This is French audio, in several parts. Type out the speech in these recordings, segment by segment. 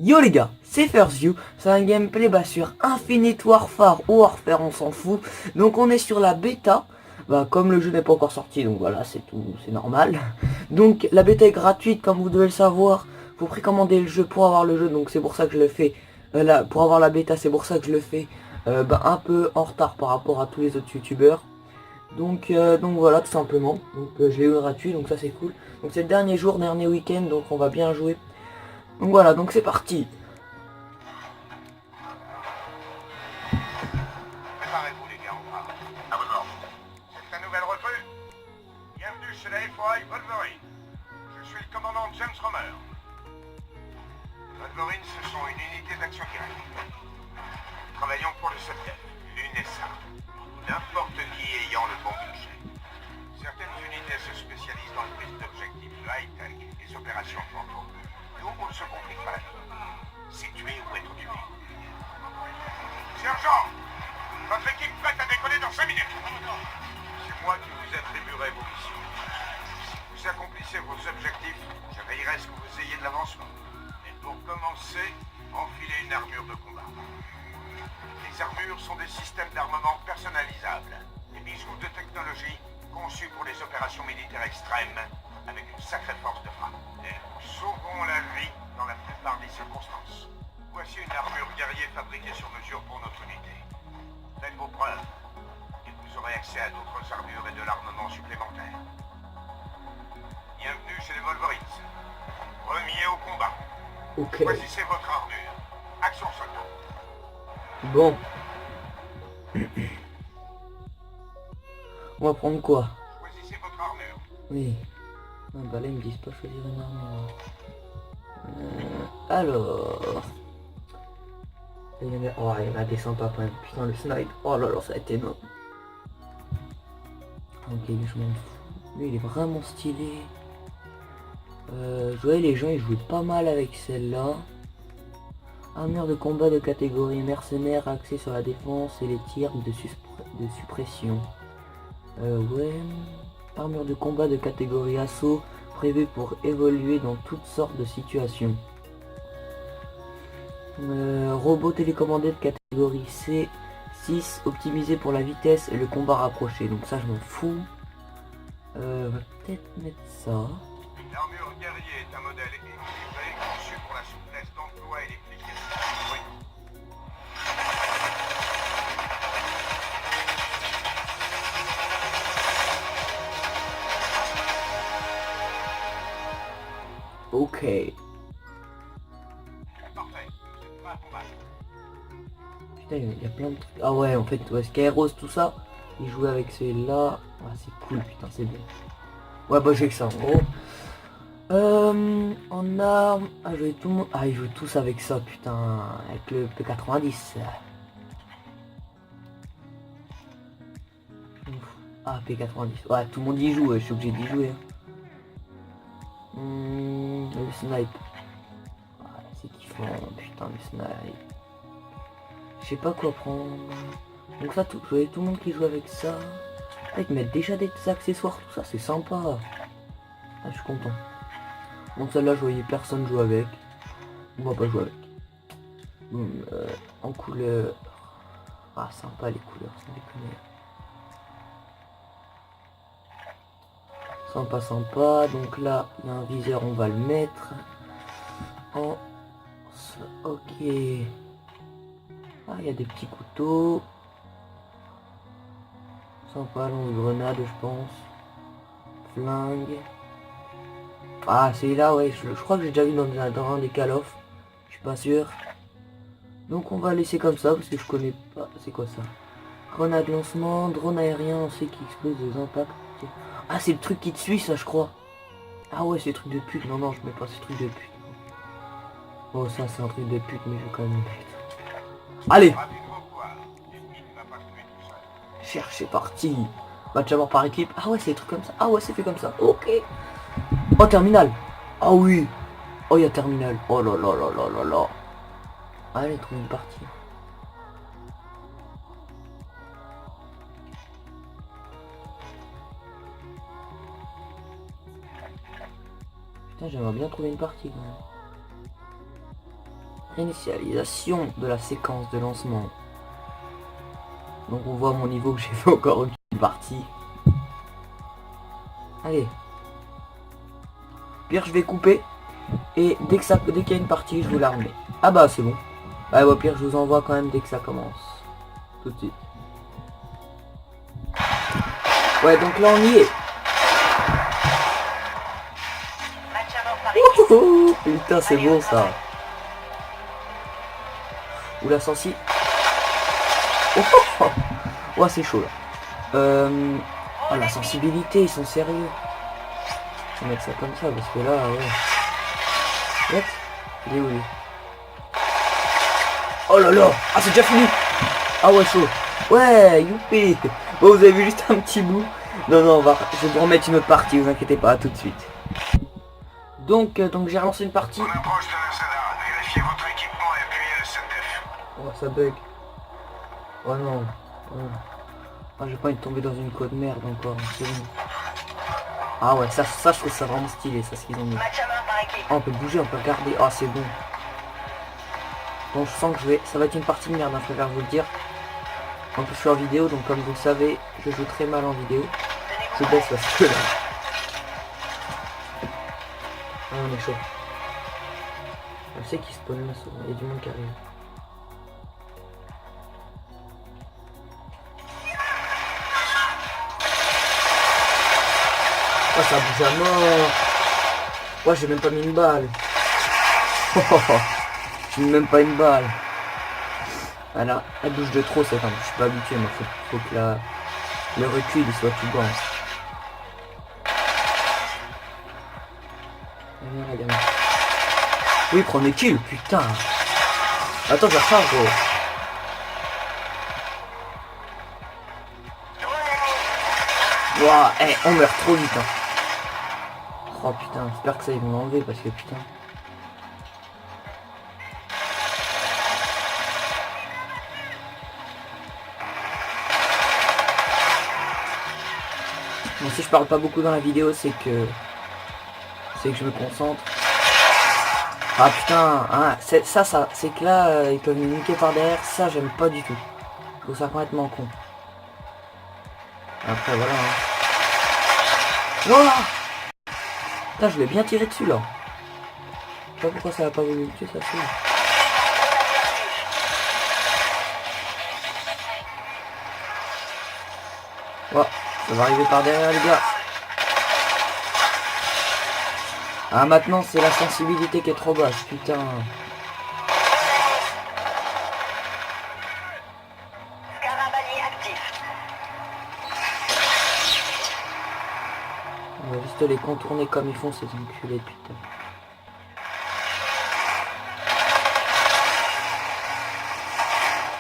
Yo les gars, c'est First View, c'est un gameplay sur Infinite Warfare ou Warfare, on s'en fout. Donc on est sur la bêta, comme le jeu n'est pas encore sorti, donc voilà, c'est tout, c'est normal. Donc la bêta est gratuite, comme vous devez le savoir. Faut précommander le jeu pour avoir le jeu, donc c'est pour ça que je le fais. Pour avoir la bêta, c'est pour ça que je le fais un peu en retard par rapport à tous les autres youtubeurs. Donc voilà, tout simplement. Donc je l'ai eu gratuit, donc ça c'est cool. Donc c'est le dernier jour, dernier week-end, donc on va bien jouer. Donc voilà, donc c'est parti. Préparez-vous les gars, on va. À votre ordre. C'est la nouvelle recrue. Bienvenue chez la FOI Wolverine. Je suis le commandant James Romer. Wolverine, ce sont une unité d'action directe. Nous travaillons pour le SETEF, l'UNESA. N'importe qui ayant le bon budget. Certaines unités se spécialisent dans le prise d'objectifs de high-tech et les opérations fantômes. Nous, on ne se complique pas la vie. C'est tuer ou être tué. Sergent! Votre équipe prête à décoller dans 5 minutes. C'est moi qui vous attribuerai vos missions. Si vous accomplissez vos objectifs, je veillerai à ce que vous ayez de l'avancement. Et pour commencer, enfilez une armure de combat. Les armures sont des systèmes d'armement personnalisables, des bijoux de technologie conçus pour les opérations militaires extrêmes, avec une sacrée force de frappe. Elles vous sauveront la vie dans la plupart des circonstances. Voici une armure guerrier fabriquée sur mesure pour notre unité. Faites vos preuves, et vous aurez accès à d'autres armures et de l'armement supplémentaire. Bienvenue chez les Wolverines. Premier au combat. Ok. Choisissez votre armure. Action soldat. Bon. On va prendre quoi? Choisissez votre armure. Oui. Ah bah là ils me disent pas choisir une armure. Alors. Oh, il y en a des sympas quand même. Putain, le snipe. Oh là là, ça a été énorme. Ok, je m'en fous. Lui, il est vraiment stylé. Je voyais les gens, ils jouaient pas mal avec celle-là. Armure de combat de catégorie mercenaire axée sur la défense et les tirs de suppression. Ouais. Armure de combat de catégorie assaut prévue pour évoluer dans toutes sortes de situations. Robot télécommandé de catégorie C6 optimisé pour la vitesse et le combat rapproché. Donc ça je m'en fous. On va peut-être mettre ça. L'armure guerrier est un modèle équilibré conçu pour la souplesse d'emploi et l'efficacité. Oui. Ok. Parfait. Vous êtes prêts à combattre. Putain, il y a plein de trucs. Ah ouais, en fait, ouais, Skyros, tout ça. Il jouait avec celui-là. Ah, c'est cool, putain, c'est bien. Ouais, bah j'ai que ça en gros. En armes. Ah, tout le monde. Ah, ils jouent tous avec ça, putain. Avec le P90. Ah, P90. Ouais, tout le monde y joue, je suis obligé d'y jouer. Le snipe. Ah, c'est kiffant, putain, le snipe. Je sais pas quoi prendre. Donc ça, je voyais tout le monde qui joue avec ça. Ah, ils mettent déjà des accessoires, tout ça, c'est sympa. Ah, je suis content. Bon, celle-là, je voyais personne jouer avec. On va pas jouer avec. En couleur. Ah, sympa les couleurs, sans déconner. Sympa, sympa. Donc là, il y a un viseur, on va le mettre. En... Ok. Ah, il y a des petits couteaux. Sympa, lance-grenade, je pense. Flingue. Ah, celui-là, ouais, je crois que j'ai déjà vu dans un des Call of. Je suis pas sûr. Donc on va laisser comme ça, parce que je connais pas. C'est quoi ça? Grenade lancement, drone aérien, on sait qu'il explose des impacts. Ah, c'est le truc qui te suit, ça, je crois. Ah ouais, c'est le truc de pute. Non, non, je mets pas ce truc de pute. Oh, ça, c'est un truc de pute, mais je vais quand même le mettre. Allez! Ravi de vous voir. L'ennemi ne va pas tuer tout seul. Cherche, c'est parti. Match à mort par équipe. Ah ouais, c'est des trucs comme ça. Ah ouais, c'est fait comme ça. Ok. Oh, terminal. Ah oui. Oh, il y a terminal. Oh là là là là là là. Allez, trouve une partie. Putain, j'aimerais bien trouver une partie quand même. Initialisation de la séquence de lancement. Donc on voit mon niveau que j'ai fait encore une partie. Allez. Pire je vais couper. Et dès qu'il y a une partie, je vous la remets. Ah bah c'est bon. Bah au pire je vous envoie quand même dès que ça commence. Tout de suite. Ouais donc là on y est. Oh, putain c'est beau ça. Oula sensi. Oh, oh, oh. Ouais c'est chaud là. Oh la sensibilité, ils sont sérieux. Je vais mettre ça comme ça parce que là ouais. What? Il est où lui? Oh là là. Ah c'est déjà fini. Ah ouais chaud. Ouais youpi. Bon vous avez vu juste un petit bout. Non je vais vous remettre une autre partie, vous inquiétez pas, à tout de suite. Donc j'ai relancé une partie. On approche de la Zala. Vérifiez votre équipement et appuyez le 7F. Oh ça bug. Oh non. Oh. Ah j'ai pas envie de tomber dans une côte merde encore, c'est bon. Ah ouais ça je trouve ça vraiment stylé ça ce qu'ils ont mis. Ah, on peut bouger, on peut regarder. Ah c'est bon. Bon je sens que ça va être une partie de merde, hein, je préfère vous le dire. En plus je suis en vidéo donc comme vous le savez, je joue très mal en vidéo. Je baisse parce que là. Ah on est chaud. Je sais qu'il spawn là souvent, il y a du monde qui arrive. Oh ça bouge à mort. Oh j'ai même pas mis une balle. J'ai mis même pas une balle. Voilà, elle bouge de trop cette arme, je suis pas habitué, mais faut que le recul il soit tout grand. Oui, prenez kill, putain. Attends, je vais refaire gros. Wouah, hey, on meurt trop vite. Hein. Oh putain, j'espère que ça ils vont l'enlever parce que putain. Bon, si je parle pas beaucoup dans la vidéo, c'est que je me concentre. Ah putain, hein, c'est que là, ils peuvent me niquer par derrière, ça j'aime pas du tout. Je trouve ça complètement con. Après voilà. Hein. Oh putain, je l'ai bien tiré dessus là. Je sais pas pourquoi ça a pas voulu le tuer, ça se. Oh, ça va arriver par derrière les gars. Ah maintenant c'est la sensibilité qui est trop basse, putain. On va juste les contourner comme ils font ces enculés, putain.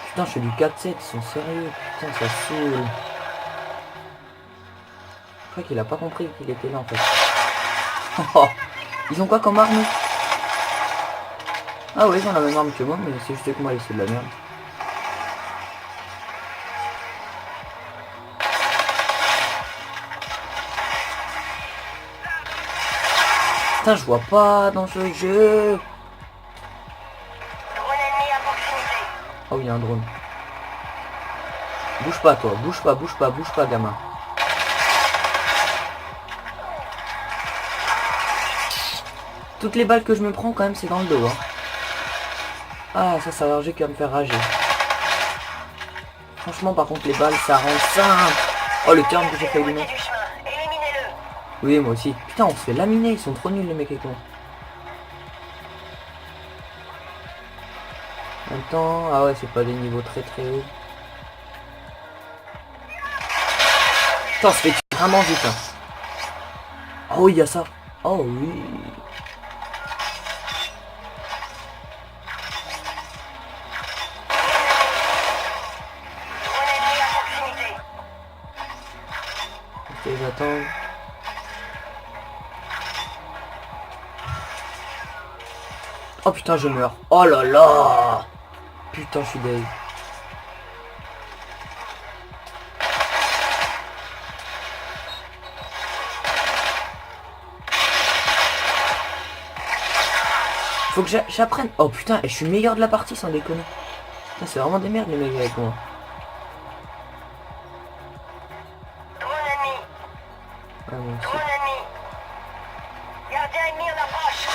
Putain je fais du 4-7, ils sont sérieux, putain ça saoule. Je crois qu'il a pas compris qu'il était là en fait. Oh, ils ont quoi comme arme? Ah ouais, ils ont la même arme que moi, mais c'est juste que moi, c'est de la merde. Putain, je vois pas dans ce jeu. Oh, il y a un drone. Bouge pas, toi. Bouge pas, gamin. Toutes les balles que je me prends, quand même, c'est dans le dos. Hein. Ah, ça va rager qui va me faire rager. Franchement, par contre, les balles, ça rend simple. Oh, le turn que j'ai fait éliminer. Oui, moi aussi. Putain, on se fait laminer. Ils sont trop nuls, les mecs et con. En même temps, ah ouais, c'est pas des niveaux très hauts. Putain, on se fait vraiment vite. Hein. Oh, il y a ça. Oh oui. Ok, j'attends. Oh putain, je meurs. Oh là là. Putain, je suis deg. faut que j'apprenne. Oh putain, et je suis le meilleur de la partie sans déconner. Putain, c'est vraiment des merdes les mecs avec moi. Drone ennemi. Ah, bon, Drone ennemi. Gardien ennemi en approche.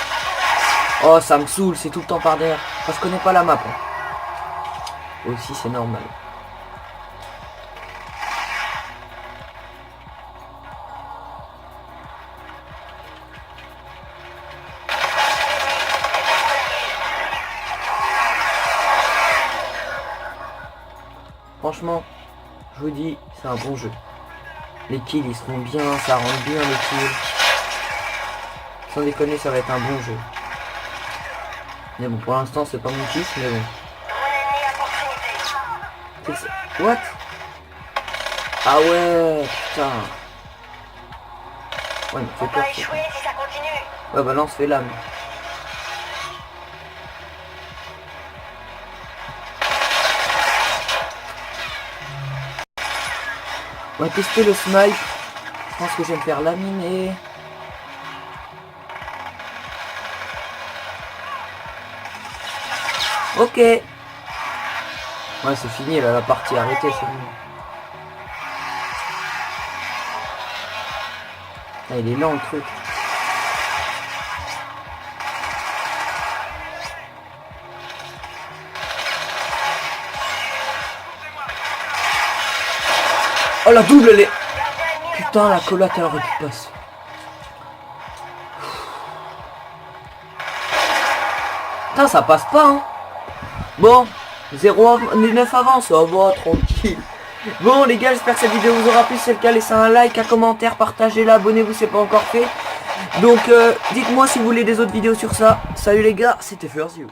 oh, ça me saoule, c'est tout le temps par derrière. Enfin, je connais pas la map. Hein. Aussi, c'est normal. Franchement, je vous dis, c'est un bon jeu. Les kills, ils seront bien, ça rentre bien les kills. Sans déconner, ça va être un bon jeu. Mais bon, pour l'instant, c'est pas mon kiff, mais bon. Drone ennemi à proximité. What? Ah ouais, putain. Ouais, il me fait On peur. va échouer si ça continue. Ouais, bah lance fait l'âme. On va tester le snipe. Je pense que je vais me faire laminer. Ok. Ouais, c'est fini là, la partie arrêtée, c'est bon. Ah, il est lent le truc. Oh la double elle est... Putain la collate elle aurait pu passer. Putain ça passe pas hein. Bon 9 avant ça va tranquille. Bon les gars j'espère que cette vidéo vous aura plu. Si c'est le cas laissez un like, un commentaire, partagez-la, abonnez-vous si c'est pas encore fait. Donc dites-moi si vous voulez des autres vidéos sur ça. Salut les gars, c'était First You.